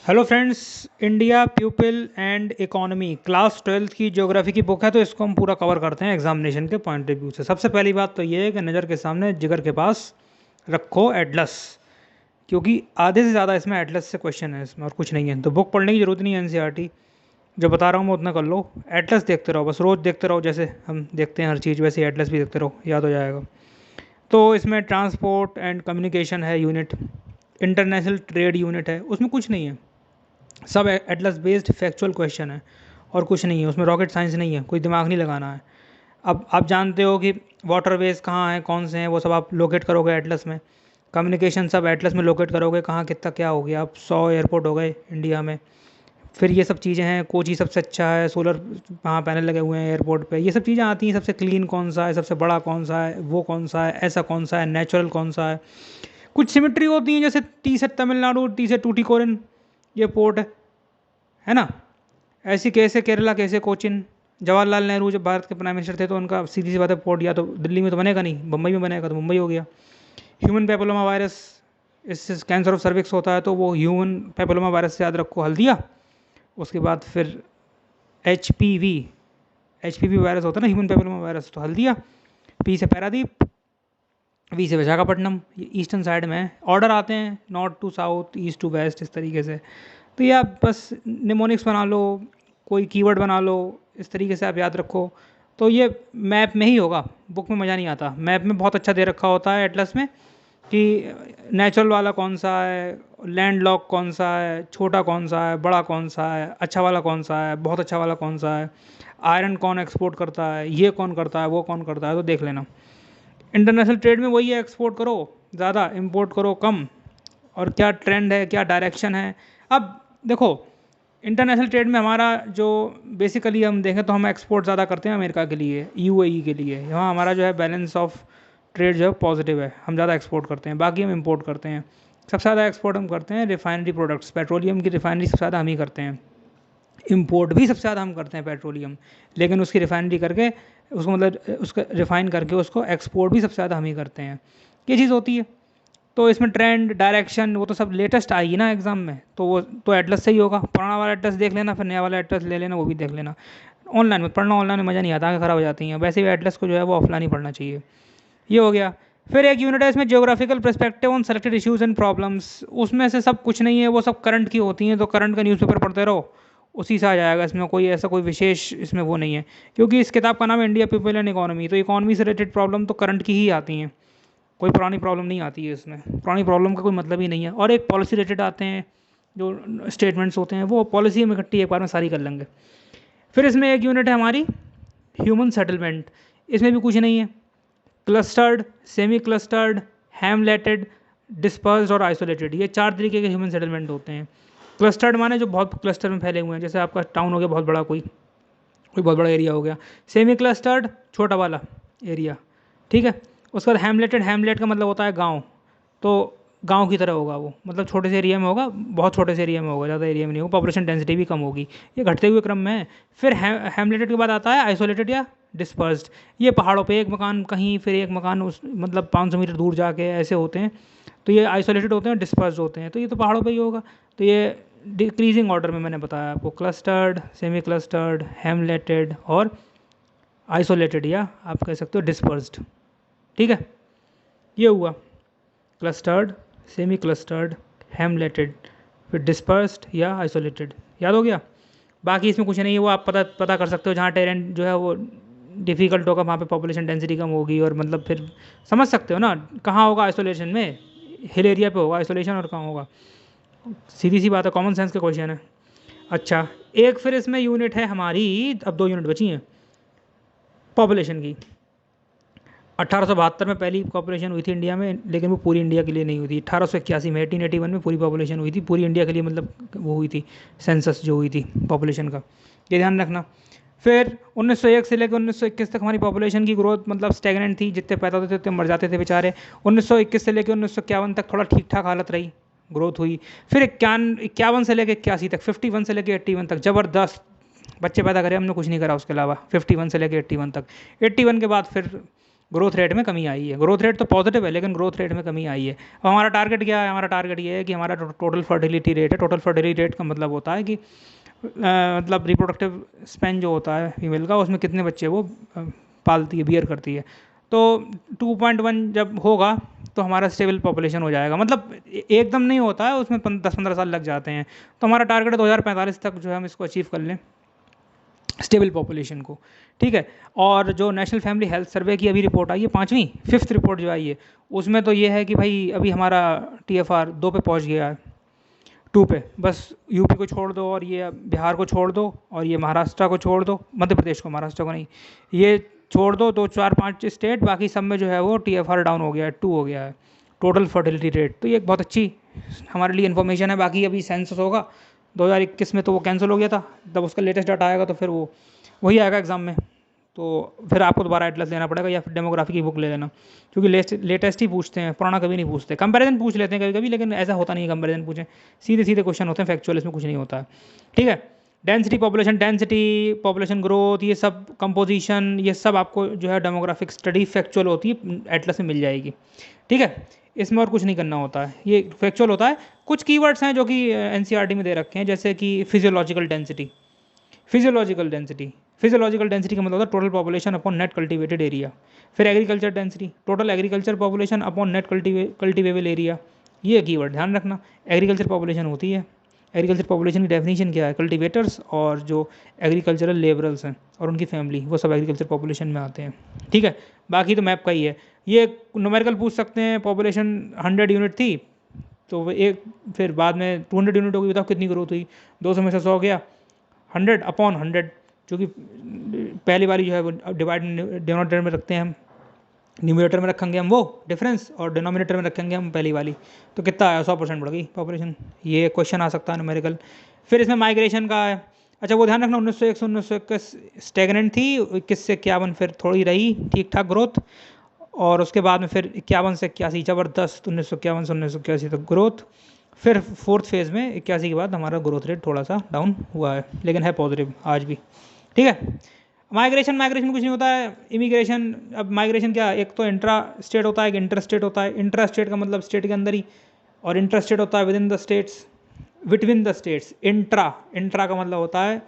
Hello friends. India people and economy class 12th की geography की book है, तो इसको हम पूरा कवर करते हैं एग्जामिनेशन के पॉइंट ऑफ व्यू से। सबसे पहली बात तो ये है कि नज़र के सामने जिगर के पास रखो एटलस, क्योंकि आधे से ज़्यादा इसमें एटलस से क्वेश्चन है, इसमें और कुछ नहीं है। तो बुक पढ़ने की जरूरत नहीं है, एनसीईआरटी जो बता रहा हूँ मैं उतना कर लो। एटलस देखते रहो, बस रोज़ देखते रहो, जैसे हम देखते हैं हर चीज़ वैसे ही एटलस भी देखते रहो, याद हो जाएगा। तो इसमें ट्रांसपोर्ट एंड कम्युनिकेशन है यूनिट, इंटरनेशनल ट्रेड यूनिट है, उसमें कुछ नहीं है, सब एटलस बेस्ड फैक्चुअल क्वेश्चन है और कुछ नहीं है उसमें। रॉकेट साइंस नहीं है, कोई दिमाग नहीं लगाना है। अब आप जानते हो कि वाटरवेज कहाँ हैं, कौन से हैं, वो सब आप लोकेट करोगे एटलस में। कम्युनिकेशन सब एटलस में लोकेट करोगे, कहाँ कितना क्या हो गया। अब 100 एयरपोर्ट हो गए इंडिया में, फिर ये सब चीज़ें हैं। कोची सबसे अच्छा है, सोलर वहाँ पैनल लगे हुए हैं एयरपोर्ट पे, ये सब चीज़ें आती हैं। सबसे क्लीन कौन सा है, सबसे बड़ा कौन सा है, वो कौन सा है, ऐसा कौन सा है, नेचुरल कौन सा है। कुछ सिमेट्री होती हैं, जैसे टी से तमिलनाडु, टी से टूटीकोरिन ये पोर्ट है ना। ऐसी कैसे केरला, कैसे कोचिन। जवाहरलाल नेहरू जब भारत के प्राइम मिनिस्टर थे तो उनका सीधी सी बात है पोर्ट या तो दिल्ली में तो बनेगा नहीं, बम्बई में बनेगा, तो मुंबई हो गया। ह्यूमन पेपिलोमा वायरस, इससे कैंसर ऑफ सर्विक्स होता है, तो वो ह्यूमन पेपिलोमा वायरस से याद रखो, हल्दिया। उसके बाद फिर एचपीवी, एचपीवी वायरस होता है ना, ह्यूमन पेपिलोमा वायरस, तो हल्दिया। पी से पैरादीप, वी से विशाखापट्टनम, ये ईस्टर्न साइड में है। ऑर्डर आते हैं north to south, east to west, इस तरीके से। तो ये आप बस निमोनिक्स बना लो, कोई कीवर्ड बना लो, इस तरीके से आप याद रखो। तो ये मैप में ही होगा, बुक में मज़ा नहीं आता। मैप में बहुत अच्छा दे रखा होता है एटलस में कि नेचुरल वाला कौन सा है, लैंड लॉक कौन सा है, छोटा कौन सा है, बड़ा कौन सा है, अच्छा वाला कौन सा है, बहुत अच्छा वाला कौन सा है, आयरन कौन एक्सपोर्ट करता है, ये कौन करता है, वो कौन करता है, तो देख लेना। इंटरनेशनल ट्रेड में वही है, एक्सपोर्ट करो ज़्यादा, इंपोर्ट करो कम, और क्या ट्रेंड है, क्या डायरेक्शन है। अब देखो, इंटरनेशनल ट्रेड में हमारा जो बेसिकली हम देखें तो हम एक्सपोर्ट ज़्यादा करते हैं अमेरिका के लिए, यूएई के लिए। यहाँ हमारा जो है बैलेंस ऑफ ट्रेड जो है पॉजिटिव है, हम ज़्यादा एक्सपोर्ट करते हैं, बाकी हम इंपोर्ट करते हैं। सबसे ज़्यादा एक्सपोर्ट हम करते हैं रिफाइनरी प्रोडक्ट्स, पेट्रोलियम की रिफाइनरी सबसे ज़्यादा हम ही करते हैं। इंपोर्ट भी सबसे ज़्यादा हम करते हैं पेट्रोलियम, लेकिन उसकी रिफाइनरी करके उसको, मतलब उसका रिफाइन करके उसको एक्सपोर्ट भी सबसे ज़्यादा हम ही करते हैं। ये चीज़ होती है। तो इसमें ट्रेंड डायरेक्शन वो तो सब लेटेस्ट आएगी ना एग्जाम में, तो वो तो एटलस से ही होगा। पुराना वाला एटलस देख लेना, फिर नया वाला एटलस ले लेना, वो भी देख लेना। ऑनलाइन में पढ़ना, ऑनलाइन में मज़ा नहीं आता, आंखें खराब हो जाती हैं। वैसे भी एटलस को जो है वो ऑफलाइन ही पढ़ना चाहिए। ये हो गया। फिर एक यूनिट है इसमें, geographical perspective on selected issues and problems. उसमें से सब कुछ नहीं है, वो सब करंट की होती हैं, तो करंट का न्यूज़पेपर पढ़ते रहो, उसी से आ जाएगा। इसमें कोई ऐसा कोई विशेष इसमें वो नहीं है, क्योंकि इस किताब का नाम है इंडिया पीपल एंड इकोनॉमी, तो इकोनॉमी से रिलेटेड प्रॉब्लम तो करंट की ही आती हैं, कोई पुरानी प्रॉब्लम नहीं आती है इसमें। पुरानी प्रॉब्लम का कोई मतलब ही नहीं है। और एक पॉलिसी रिलेटेड आते हैं जो स्टेटमेंट्स होते हैं, वो पॉलिसी में इकट्ठी एक बार में सारी कर लेंगे। फिर इसमें एक यूनिट है हमारी ह्यूमन सेटलमेंट, इसमें भी कुछ नहीं है। क्लस्टर्ड, सेमी क्लस्टर्ड, हैमलेटेड, डिस्पर्स्ड और आइसोलेटेड, ये चार तरीके के ह्यूमन सेटलमेंट होते हैं। क्लस्टर्ड माने जो बहुत क्लस्टर में फैले हुए हैं, जैसे आपका टाउन हो गया बहुत बड़ा, कोई कोई बहुत बड़ा एरिया हो गया। सेमी क्लस्टर्ड छोटा वाला एरिया, ठीक है। उसके बाद हैमलेटेड, हैमलेट का मतलब होता है गांव, तो गांव की तरह होगा वो, मतलब छोटे से एरिया में होगा, बहुत छोटे से एरिया में होगा, ज़्यादा एरिया में नहीं होगा, पॉपुलेशन डेंसिटी भी कम होगी। ये घटते हुए क्रम में है। फिर हैमलेटेड के बाद आता है आइसोलेटेड या डिस्पर्स्ड। ये पहाड़ों पे एक मकान कहीं, फिर एक मकान उस मतलब 500 मीटर दूर जाके ऐसे होते हैं, तो ये आइसोलेटेड होते हैं, डिस्पर्स्ड होते हैं, तो ये तो पहाड़ों पे ही होगा। तो ये डिक्रीजिंग ऑर्डर में मैंने बताया आपको, क्लस्टर्ड, सेमी क्लस्टर्ड, हैमलेटेड और आइसोलेटेड, या आप कह सकते हो डिस्पर्स्ड, ठीक है। ये हुआ क्लस्टर्ड, सेमी क्लस्टर्ड, हैमलेटेड, फिर डिस्पर्स्ड या आइसोलेटेड, याद हो गया। बाकी इसमें कुछ नहीं है, वो आप पता पता कर सकते हो। जहाँ टेरेन जो है वो डिफ़िकल्ट होगा, वहाँ पे पॉपुलेशन डेंसिटी कम होगी, और मतलब फिर समझ सकते हो ना कहाँ होगा आइसोलेशन में, हिल एरिया पे होगा आइसोलेशन, और कहाँ होगा। सीधी सी बात है, कॉमन सेंस का क्वेश्चन है। अच्छा, एक फिर इसमें यूनिट है हमारी, अब 2 यूनिट बची हैं पॉपुलेशन की। 1872 में पहली पॉपुलेशन हुई थी इंडिया में, लेकिन वो पूरी इंडिया के लिए नहीं हुई थी। 1881 में, 1881 में पूरी पॉपुलेशन हुई थी, पूरी इंडिया के लिए, मतलब वो हुई थी सेंसस जो हुई थी पॉपुलेशन का, ये ध्यान रखना। फिर 1901 से लेकर 1921 तक हमारी पॉपुलेशन की ग्रोथ मतलब स्टेगनेंट थी, जितने पैदा होते थे उतने मर जाते थे बेचारे। 1921 से लेकर 1951 तक थोड़ा ठीक ठाक हालत रही, ग्रोथ हुई। फिर 51 से लेकर 81 तक, 51 से लेकर 81 तक ज़बरदस्त बच्चे पैदा करे हमने, कुछ नहीं करा उसके अलावा, 51 से लेकर 81 तक। 81 के बाद फिर ग्रोथ रेट में कमी आई है। ग्रोथ रेट तो पॉजिटिव है लेकिन ग्रोथ रेट में कमी आई है। अब हमारा टारगेट क्या है? हमारा टारगेट ये है कि हमारा टोटल फर्टिलिटी रेट है। टोटल फर्टिलिटी रेट का मतलब होता है कि मतलब रिप्रोडक्टिव स्पेन जो होता है फीमेल का, उसमें कितने बच्चे वो पालती है, बियर करती है। तो 2.1 जब होगा तो हमारा स्टेबल पॉपुलेशन हो जाएगा। मतलब एकदम नहीं होता है, उसमें 10-15 साल लग जाते हैं। तो हमारा टारगेट है 2045 तक जो है हम इसको अचीव कर लें, स्टेबल पॉपुलेशन को। ठीक है। और जो नेशनल फैमिली हेल्थ सर्वे की अभी रिपोर्ट आई है, 5वीं 5th रिपोर्ट जो आई है, उसमें तो ये है कि भाई अभी हमारा TFR 2 पे पहुंच गया है, 2 पे। बस यूपी को छोड़ दो और ये बिहार को छोड़ दो और ये महाराष्ट्र को छोड़ दो, मध्य प्रदेश को, महाराष्ट्र को नहीं, ये छोड़ दो, तो 4-5 स्टेट, बाकी सब में जो है वो TFR डाउन हो गया है, 2 हो गया है टोटल फर्टिलिटी रेट। तो ये एक बहुत अच्छी हमारे लिए इन्फॉर्मेशन है। बाकी अभी सेंसस होगा 2021 में, तो वो कैंसिल हो गया था। जब उसका लेटेस्ट डाटा आएगा तो फिर वो वही आएगा एग्ज़ाम में, तो फिर आपको दोबारा एटलस लेना पड़ेगा या फिर डेमोग्राफी की बुक ले लेना, क्योंकि लेटेस्ट ही पूछते हैं, पुराना कभी नहीं पूछते। कंपैरिजन पूछ लेते हैं कभी कभी, लेकिन ऐसा होता नहीं है कंपैरिजन पूछें, सीधे सीधे क्वेश्चन होते हैं, फैक्चुअल, इसमें कुछ नहीं होता है। ठीक है। डेंसिटी, पॉपुलेशन ग्रोथ, ये सब कंपोजिशन, ये सब आपको जो है डेमोग्राफिक स्टडी फैक्चुअल होती है, एटलस में मिल जाएगी। ठीक है। इसमें और कुछ नहीं करना होता है, ये फैक्चुअल होता है। कुछ कीवर्ड्स हैं जो कि NCERT में दे रखे हैं, जैसे कि फिजियोलॉजिकल डेंसिटी। फिजियोलॉजिकल डेंसिटी का मतलब होता है total population upon net cultivated area. फिर agriculture density, total agriculture population upon net cultivable area. ये कीवर्ड ध्यान रखना। एग्रीकल्चर पॉपुलेशन होती है, एग्रीकल्चर पॉपुलेशन की डेफिनेशन क्या है? कल्टीवेटर्स और जो एग्रीकल्चरल लेबरल्स हैं और उनकी फैमिली, वो सब एग्रीकल्चर पॉपुलेशन में आते हैं। ठीक है। बाकी तो मैप का ही है। ये न्यूमेरिकल पूछ सकते हैं, पॉपुलेशन 100 यूनिट थी तो वो एक, फिर बाद में 200 यूनिट होगी, बताओ कितनी ग्रोथ हुई? 200 में से 100 गया, 100 अपॉन 100, जो कि पहली वाली जो है वो डिवाइड डिनोमिनेटर में रखते हैं हम, न्यूमरेटर में रखेंगे हम वो डिफरेंस और डिनोमिनेटर में रखेंगे हम पहली वाली, तो कितना आया? 100% बढ़ गई पॉपुलेशन। ये क्वेश्चन आ सकता है न्यूमेरिकल। फिर इसमें माइग्रेशन का है। अच्छा वो ध्यान रखना, 1901 से 1921 स्टेगनेंट थी, 21 से 51 फिर थोड़ी रही ठीक ठाक ग्रोथ, और उसके बाद में फिर 51 से 81 ज़बरदस्त, 1951 से 1981 तक ग्रोथ। फिर 4th फेज़ में 81 के बाद हमारा ग्रोथ रेट थोड़ा सा डाउन हुआ है, लेकिन है पॉजिटिव आज भी। ठीक है। माइग्रेशन कुछ नहीं होता है। इमिग्रेशन, अब माइग्रेशन क्या, एक तो इंट्रा स्टेट होता है, एक इंटर स्टेट होता है। इंट्रा स्टेट का मतलब स्टेट के अंदर ही, और इंटर स्टेट होता है with in the states, between the states. Intra का मतलब होता है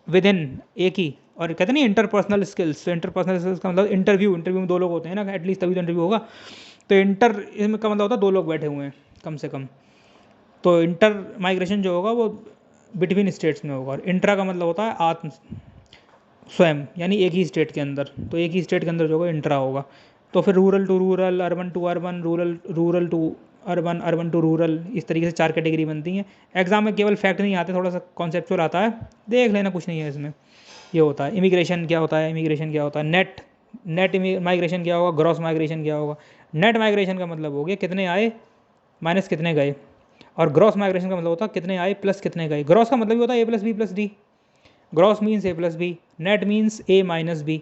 विद इन, एक ही। और कहते नहीं इंटरपर्सनल स्किल्स, तो इंटरपर्सनल स्किल्स का मतलब इंटरव्यू में 2 लोग होते हैं ना एटलीस्ट, तभी तो इंटरव्यू होगा। तो इंटर का मतलब होता है 2 लोग बैठे हुए हैं कम से कम। तो इंटर माइग्रेशन जो होगा वो बिटवीन स्टेट्स में होगा, और इंट्रा का मतलब होता है आत्म, स्वयं, यानी एक ही स्टेट के अंदर। तो एक ही स्टेट के अंदर जो होगा इंट्रा होगा। तो फिर rural to rural, urban to urban, rural to urban, urban to rural, इस तरीके से 4 कैटेगरी बनती हैं। एग्जाम में केवल फैक्ट नहीं आते, थोड़ा सा कॉन्सेप्चुअल आता है, देख लेना, कुछ नहीं है इसमें। ये होता है इमिग्रेशन क्या होता है, इमिग्रेशन क्या होता है, नेट माइग्रेशन क्या होगा, ग्रॉस माइग्रेशन क्या होगा। नेट माइग्रेशन का मतलब हो गया कितने आए माइनस कितने गए, और ग्रॉस माइग्रेशन का मतलब होता है कितने आए प्लस कितने गए। ग्रॉस का मतलब भी होता है A+B+D। Gross means A+B, net means A-B।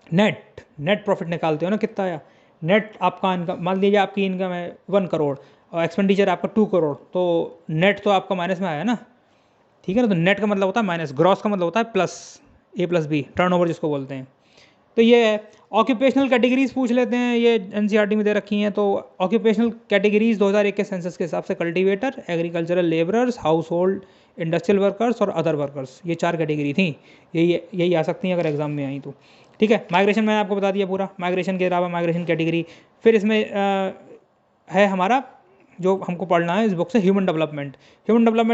Net profit निकालते हो ना, कितना आया नेट आपका इनकम। मान लीजिए आपकी इनकम है 1 करोड़ और एक्सपेंडिचर आपका 2 करोड़, तो नेट तो आपका माइनस में आया ना। ठीक है ना। तो नेट का मतलब होता है माइनस, ग्रॉस का मतलब होता है प्लस, A+B, टर्नओवर जिसको बोलते हैं। तो ये है। ऑक्यूपेशनल कैटेगरीज पूछ लेते हैं, ये NCERT में दे रखी हैं। तो ऑक्यूपेशनल कैटेगरीज 2001 के सेंसस के हिसाब से cultivator, agricultural labourers, house hold industrial workers और अदर वर्कर्स, ये 4 कैटेगरी थी। यही आ सकती हैं अगर एग्जाम में आई तो। ठीक है। माइग्रेशन मैंने आपको बता दिया पूरा। माइग्रेशन के अलावा माइग्रेशन कैटेगरी, फिर इसमें है हमारा जो हमको पढ़ना है इस बुक से, ह्यूमन डेवलपमेंट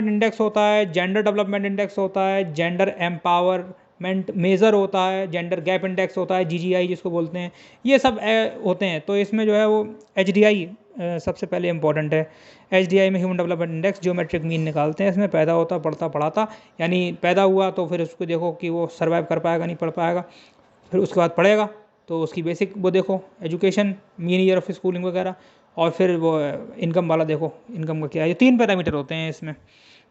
इंडेक्स होता है, जेंडर डेवलपमेंट इंडेक्स होता है, जेंडर एम्पावरमेंट मेज़र होता है, जेंडर गैप इंडेक्स होता है, GGI जिसको बोलते हैं, ये सब होते हैं। तो इसमें जो है वो HDI सबसे पहले इंपॉर्टेंट है। HDI में human development index geometric mean निकालते हैं। इसमें पैदा होता, पढ़ता, पढ़ाता, यानी पैदा हुआ तो फिर उसको देखो कि वो सर्वाइव कर पाएगा नहीं पढ़ पाएगा, फिर उसके बाद पढ़ेगा तो उसकी बेसिक वो देखो, education, mean year of schooling वगैरह, और फिर वो इनकम वाला देखो, इनकम का क्या है। ये 3 पैरामीटर होते हैं इसमें।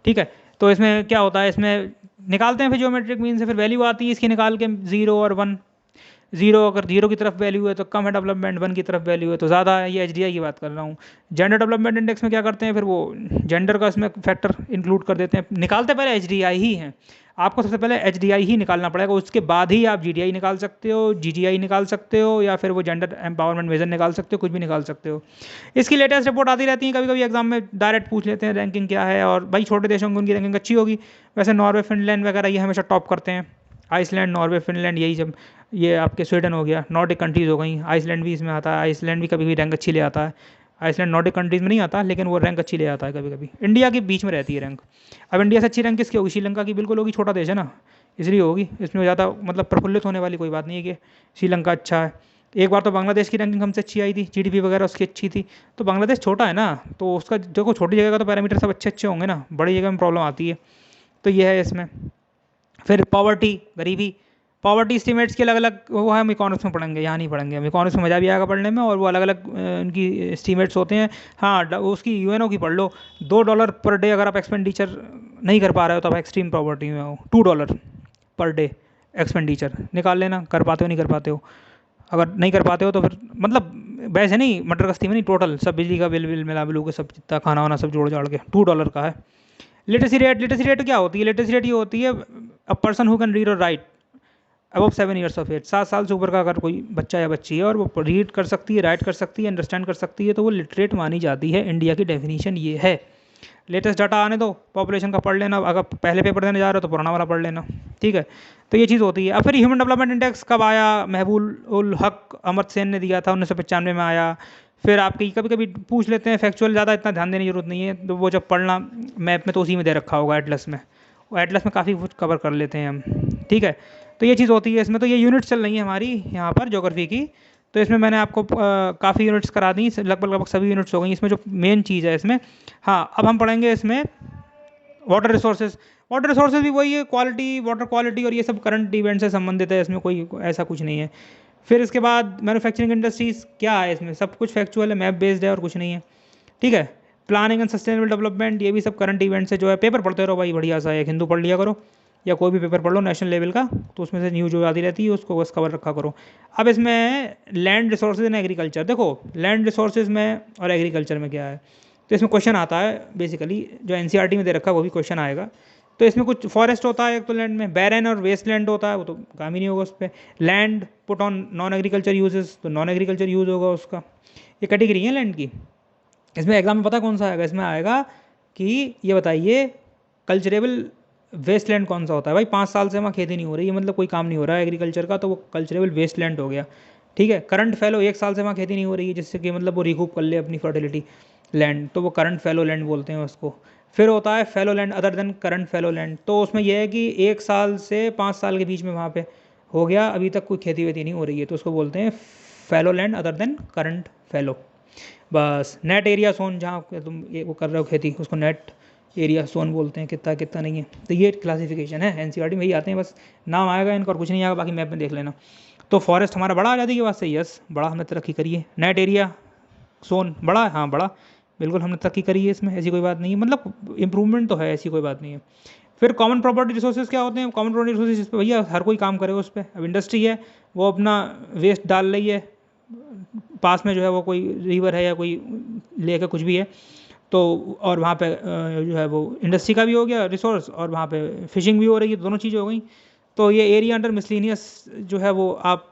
ठीक है। तो इसमें क्या होता है, इसमें निकालते हैं फिर ज्योमेट्रिक मीन से, फिर वैल्यू आती है इसकी निकाल के 0 और 1। जीरो, अगर जीरो की तरफ वैल्यू है तो कम है डेवलपमेंट, वन की तरफ वैल्यू है तो ज़्यादा है। ये एचडीआई की बात कर रहा हूँ। जेंडर डेवलपमेंट इंडेक्स में क्या करते हैं फिर, वो जेंडर का इसमें फैक्टर इंक्लूड कर देते हैं। निकालते पहले एचडीआई ही हैं, आपको सबसे पहले एचडीआई ही निकालना पड़ेगा, उसके बाद ही आप जीडीआई निकाल सकते हो, जीजीआई निकाल सकते हो, या फिर वो जेंडर एम्पावरमेंट मेजर निकाल सकते हो, कुछ भी निकाल सकते हो। इसकी लेटेस्ट रिपोर्ट आती रहती है, कभी कभी एग्जाम में डायरेक्ट पूछ लेते हैं रैंकिंग क्या है, और भाई छोटे देशों की उनकी रैंकिंग अच्छी होगी। वैसे नॉर्वे, फिनलैंड वगैरह ये हमेशा टॉप करते हैं। आइसलैंड, नॉर्वे, फिनलैंड, यही जब ये आपके स्वीडन हो गया, नॉर्डिक कंट्रीज़ हो गई, आइसलैंड भी इसमें आता है। आइसलैंड भी कभी कभी रैंक अच्छी ले आता है। आइसलैंड नॉर्डिक कंट्रीज़ में नहीं आता, लेकिन वो रैंक अच्छी ले आता है कभी कभी। इंडिया के बीच में रहती है रैंक। अब इंडिया से अच्छी रैंक किसकी होगी? श्रीलंका की बिल्कुल होगी, छोटा देश है ना, इसलिए होगी। इसमें ज़्यादा मतलब प्रफुल्लित होने वाली कोई बात नहीं है कि श्रीलंका अच्छा है। एक बार तो बांग्लादेश की रैंकिंग हमसे अच्छी आई थी, जीडीपी वगैरह उसकी अच्छी थी। तो बांग्लादेश छोटा है ना, तो उसका देखो, छोटी जगह का तो पैरामीटर सब अच्छे अच्छे होंगे ना, बड़ी जगह में प्रॉब्लम आती है। तो ये है इसमें। फिर पॉवर्टी, गरीबी, पॉवर्टी एस्टिमेट्स के अलग अलग वो है, हम इकोनॉमिक्स में पढ़ेंगे, यहाँ नहीं पढ़ेंगे। हम इकोनॉमिक्स में मज़ा भी आएगा पढ़ने में, और वो अलग अलग उनकी एस्टिमेट्स होते हैं। हाँ, उसकी यूएनओ की पढ़ लो। $2 पर डे अगर आप एक्सपेंडिचर नहीं कर पा रहे हो तो आप एक्सट्रीम पॉवर्टी में हो। $2 पर डे एक्सपेंडिचर निकाल लेना, कर पाते हो नहीं कर पाते हो। अगर नहीं कर पाते हो तो फिर मतलब वैसे नहीं, मटर गश्ती में नहीं, टोटल सब बिजली का बिल बिल मिला मिलू के सब जितना खाना वाना सब जोड़ जाड़ के $2 का है। लिटरेसी रेट, लिटरेसी रेट क्या होती है? लिटरेसी रेट ये होती है a person who can read और write above 7 years of age, 7 साल से ऊपर का अगर कोई बच्चा या बच्ची है और वो रीड कर सकती है, राइट कर सकती है, अंडरस्टैंड कर सकती है, तो वो लिटरेट मानी जाती है। इंडिया की डेफिनेशन ये है। लेटेस्ट डाटा आने दो, पॉपुलेशन का पढ़ लेना, अगर पहले पेपर देने जा रहे हो तो पुराना वाला पढ़ लेना, ठीक है। तो ये चीज़ होती है। अब फिर ह्यूमन डेवलपमेंट इंडेक्स कब आया? महबूब उल हक अहमद सेन ने दिया था, 1995 में आया। फिर आपकी कभी कभी पूछ लेते हैं फैक्चुअल, ज़्यादा इतना ध्यान देने की जरूरत नहीं है, तो वो जब पढ़ना मैप में तो उसी में दे रखा होगा, एटलस में। वो एटलस में काफ़ी कुछ कवर कर लेते हैं हम, ठीक है। तो ये चीज़ होती है इसमें। तो ये यूनिट्स चल रही है हमारी यहाँ पर ज्योग्राफी की। तो इसमें मैंने आपको काफ़ी यूनिट्स करा दी, लगभग लगभग सभी यूनिट्स हो गई इसमें। जो मेन चीज़ है इसमें, हाँ, अब हम पढ़ेंगे इसमें वाटर रिसोर्सेज। वाटर रिसोर्सेज भी वही है, क्वालिटी, वाटर क्वालिटी, और ये सब करंट इवेंट से संबंधित है, इसमें कोई ऐसा कुछ नहीं है। फिर इसके बाद मैन्युफैक्चरिंग इंडस्ट्रीज़ क्या है, इसमें सब कुछ फैक्चुअल है, मैप बेस्ड है और कुछ नहीं है, ठीक है। प्लानिंग एंड सस्टेनेबल डेवलपमेंट, ये भी सब करंट इवेंट से जो है। पेपर पढ़ते रहो भाई, बढ़िया सा, एक हिंदू पढ़ लिया करो या कोई भी पेपर पढ़ लो नेशनल लेवल का, तो उसमें से न्यूज़ जो आती रहती है उसको बस कवर रखा करो। अब इसमें लैंड रिसोर्सेज एंड एग्रीकल्चर, देखो लैंड रिसोर्सेज में और एग्रीकल्चर में क्या है। तो इसमें क्वेश्चन आता है बेसिकली, जो एनसीईआरटी में दे रखा है वो भी क्वेश्चन आएगा। तो इसमें कुछ फॉरेस्ट होता है एक तो लैंड में, बैरन और वेस्ट लैंड होता है, वो तो काम ही नहीं होगा उस पर। Land put on non agriculture uses, तो नॉन एग्रीकल्चर यूज़ होगा उसका। ये कैटेगरी है लैंड की। इसमें एग्जाम में पता कौन सा आएगा? इसमें आएगा कि ये बताइए कल्चरेबल वेस्ट लैंड कौन सा होता है। भाई 5 साल से वहाँ खेती नहीं हो रही है, मतलब कोई काम नहीं हो रहा है एग्रीकल्चर का, तो वो कल्चरेबल वेस्ट लैंड हो गया, ठीक है। करंट फैलो, 1 साल से वहाँ खेती नहीं हो रही है, जिससे कि मतलब वो रिकूप कर ले अपनी फर्टिलिटी लैंड, तो वो करंट फैलो लैंड बोलते हैं उसको। फिर होता है fallow land other than current fallow land, तो उसमें यह है कि 1 साल से 5 साल के बीच में वहाँ पे हो गया, अभी तक कोई खेती वेती नहीं हो रही है, तो उसको बोलते हैं fallow land other than current fallow. बस नेट एरिया सोन, जहाँ तुम ये वो कर रहे हो खेती, उसको नेट एरिया सोन बोलते हैं, कितना कितना नहीं है। तो ये क्लासिफिकेशन है, एनसीईआरटी में ही आते हैं, बस नाम आएगा इनका और कुछ नहीं आएगा, बाकी मैप में देख लेना। तो फॉरेस्ट हमारा बड़ा आज़ादी के बाद से, यस बड़ा हमने तरक्की करी है। नेट एरिया सोन बड़ा है, हाँ बड़ा, बिल्कुल हमने तरक्की करी है इसमें, ऐसी कोई बात नहीं है, मतलब इंप्रूवमेंट तो है, ऐसी कोई बात नहीं है। फिर कॉमन प्रॉपर्टी रिसोर्सेज क्या होते हैं? कॉमन प्रॉपर्टी रिसोर्सेज, इस पर भैया हर कोई काम करे उस पर। अब इंडस्ट्री है, वो अपना वेस्ट डाल रही है, पास में जो है वो कोई रिवर है या कोई लेक है, कुछ भी है, तो और वहाँ पे जो है वो इंडस्ट्री का भी हो गया रिसोर्स, और वहाँ पे फिशिंग भी हो रही है, दोनों चीज़ें हो गई। तो ये एरिया अंडर मिसलिनियस जो है वो आप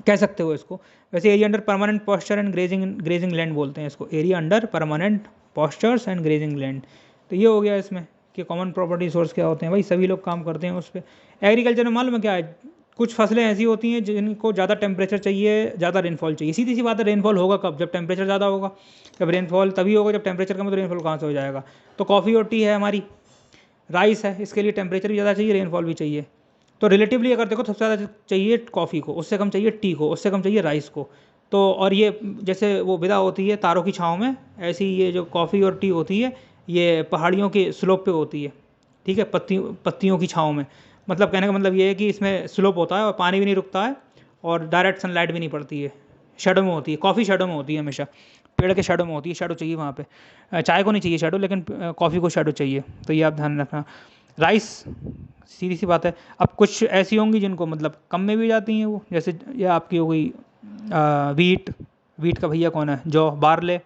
कह सकते हो इसको। वैसे area under permanent pasture and grazing land बोलते हैं इसको, area under permanent pastures and grazing land. तो ये हो गया इसमें कि कॉमन प्रॉपर्टी सोर्स क्या होते हैं, भाई सभी लोग काम करते हैं उस पर। एग्रीकल्चर में मालूम है क्या है? कुछ फसलें ऐसी होती हैं जिनको ज़्यादा टेम्परेचर चाहिए, ज़्यादा रेनफॉल चाहिए। सीधी सी बात है, रेनफॉल होगा कब? जब टेम्परेचर ज़्यादा होगा। जब रेनफॉल तभी होगा जब टेम्परेचर कम है, तो रेनफॉल कहाँ से हो जाएगा? तो कॉफ़ी और टी है हमारी, राइस है, इसके लिए टेम्परेचर भी ज़्यादा चाहिए, रेनफॉल भी चाहिए। तो रिलेटिवली अगर देखो, सबसे ज़्यादा चाहिए कॉफ़ी को, उससे कम चाहिए टी को, उससे कम चाहिए राइस को। तो और ये जैसे वो विदा होती है तारों की छाँव में, ऐसी ये जो कॉफ़ी और टी होती है, ये पहाड़ियों के स्लोप पे होती है, ठीक है, पत्तियों की छाँव में। मतलब कहने का मतलब ये है कि इसमें स्लोप होता है और पानी भी नहीं रुकता है, और डायरेक्ट सनलाइट भी नहीं पड़ती है, शेडो में होती है। कॉफ़ी शेडो में होती है हमेशा, पेड़ के शेडो में होती है, शेडो चाहिए वहाँ पे। चाय को नहीं चाहिए शेडो, लेकिन कॉफ़ी को शेडो चाहिए, तो ये आप ध्यान रखना। राइस सीधी सी बात है। अब कुछ ऐसी होंगी जिनको मतलब कम में भी जाती हैं वो, जैसे ये आपकी हो गई वीट। वीट का भैया कौन है? जौ, बारले।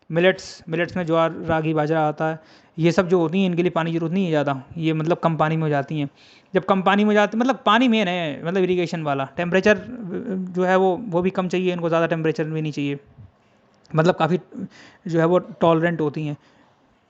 मिलेट्स में ज्वार, रागी, बाजरा आता है। ये सब जो होती हैं इनके लिए पानी की जरूरत नहीं है ज़्यादा, ये मतलब कम पानी में हो जाती हैं। जब कम पानी में जाती मतलब पानी मेन है, मतलब इरिगेशन वाला। टेम्परेचर जो है वो भी कम चाहिए इनको, ज़्यादा टेम्परेचर भी नहीं चाहिए, मतलब काफ़ी जो है वो टॉलरेंट होती हैं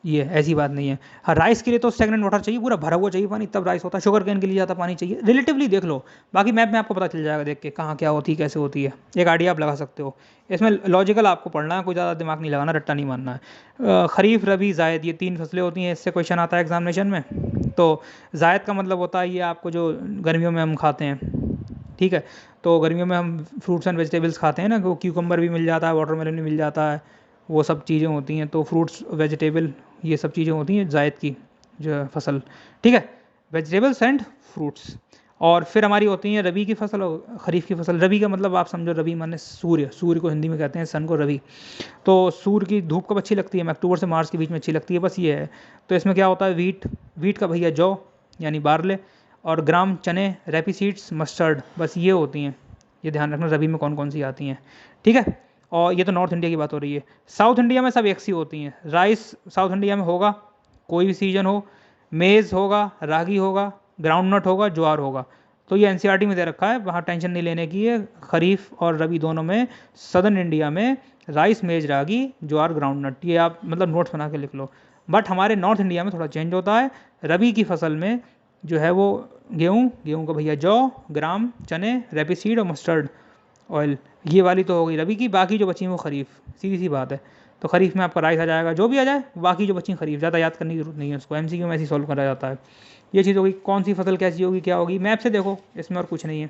ये, ऐसी बात नहीं है। हाँ, राइस के लिए तो स्टेगनेंट वाटर चाहिए, पूरा भरा हुआ चाहिए पानी, तब राइस होता है। शुगर केन के लिए ज़्यादा पानी चाहिए रिलेटिवली, देख लो। बाकी मैप में आपको पता चल जाएगा देख के कहाँ क्या होती है, कैसे होती है, एक आइडिया आप लगा सकते हो। इसमें लॉजिकल आपको पढ़ना है, कोई ज़्यादा दिमाग नहीं लगाना, रट्टा नहीं मारना है। खरीफ, रबी, जायद, ये 3 फसलें होती हैं, इससे क्वेश्चन आता है एग्जामिनेशन में। तो जायद का मतलब होता है ये आपको जो गर्मियों में हम खाते हैं, ठीक है। तो गर्मियों में हम फ्रूट्स एंड वेजिटेबल्स खाते हैं ना, वो क्यूकम्बर भी मिल जाता है, वाटरमेलन भी मिल जाता है, वो सब चीज़ें होती हैं। तो फ्रूट्स, वेजिटेबल, ये सब चीज़ें होती हैं जायद की जो फसल, ठीक है। Vegetables and fruits. और फिर हमारी होती हैं रबी की फसल और खरीफ की फसल। रबी का मतलब आप समझो, रबी माने सूर्य, सूर्य को हिंदी में कहते हैं सन को रवि। तो सूर्य की धूप कब अच्छी लगती है? हमें अक्टूबर से मार्च के बीच में अच्छी लगती है, बस ये है। तो इसमें क्या होता है, वीट का भैया जौ यानी बारले, और ग्राम चने, रैपी सीड्स, मस्टर्ड, बस ये होती हैं। ये ध्यान रखना रबी में कौन कौन सी आती हैं, ठीक है। और ये तो नॉर्थ इंडिया की बात हो रही है। साउथ इंडिया में सब एक सी होती हैं। राइस साउथ इंडिया में होगा, कोई भी सीजन हो। मेज़ होगा, रागी होगा, ग्राउंड नट होगा, ज्वार होगा। तो ये एनसीईआरटी में दे रखा है, वहाँ टेंशन नहीं लेने की है। खरीफ और रबी दोनों में सदर्न इंडिया में राइस, मेज, रागी, ज्वार, ग्राउंड नट, ये आप मतलब नोट्स बना के लिख लो। बट हमारे नॉर्थ इंडिया में थोड़ा चेंज होता है। रबी की फसल में जो है वो गेहूँ का भैया जौ, ग्राम, चने, रेपिसीड और मस्टर्ड ऑयल, ये वाली तो हो गई रबी की। बाकी जो बची हैं वो खरीफ, सीधी सी बात है। तो खरीफ में आपका राइस आ जाएगा, जो भी आ जाए। बाकी जो बची खरीफ, ज़्यादा याद करने की जरूरत नहीं है उसको, एमसीक्यू में ऐसे सॉल्व करा जाता है। ये चीज़ होगी, कौन सी फसल कैसी होगी, क्या होगी, मैप से देखो, इसमें और कुछ नहीं है,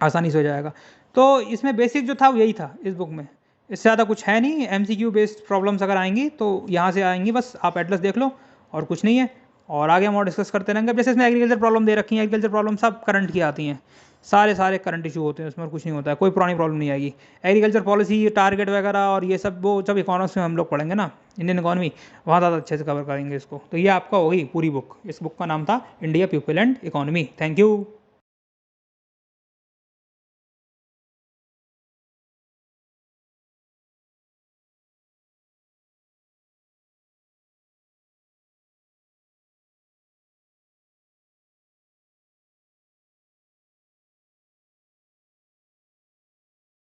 आसानी से हो जाएगा। तो इसमें बेसिक जो था वो यही था इस बुक में, इससे ज़्यादा कुछ है नहीं। एमसीक्यू बेस्ड प्रॉब्लम्स अगर आएंगी तो यहाँ से आएंगी, बस आप एटलस देख लो और कुछ नहीं है। और आगे हम और डिस्कस करते रहेंगे। जैसे इसमें एग्रीकल्चर प्रॉब्लम दे रखी है, एग्रीकल्चर प्रॉब्लम सब करंट की आती हैं, सारे करंट इशू होते हैं उसमें, और कुछ नहीं होता है, कोई पुरानी प्रॉब्लम नहीं आएगी। एग्रीकल्चर पॉलिसी, टारगेट वगैरह और ये सब, वो जब इकोनॉमिक्स में हम लोग पढ़ेंगे ना, इंडियन इकोनॉमी, वहाँ ज़्यादा अच्छे से कवर करेंगे इसको। तो ये आपका होगी पूरी बुक। इस बुक का नाम था India people and economy. Thank you.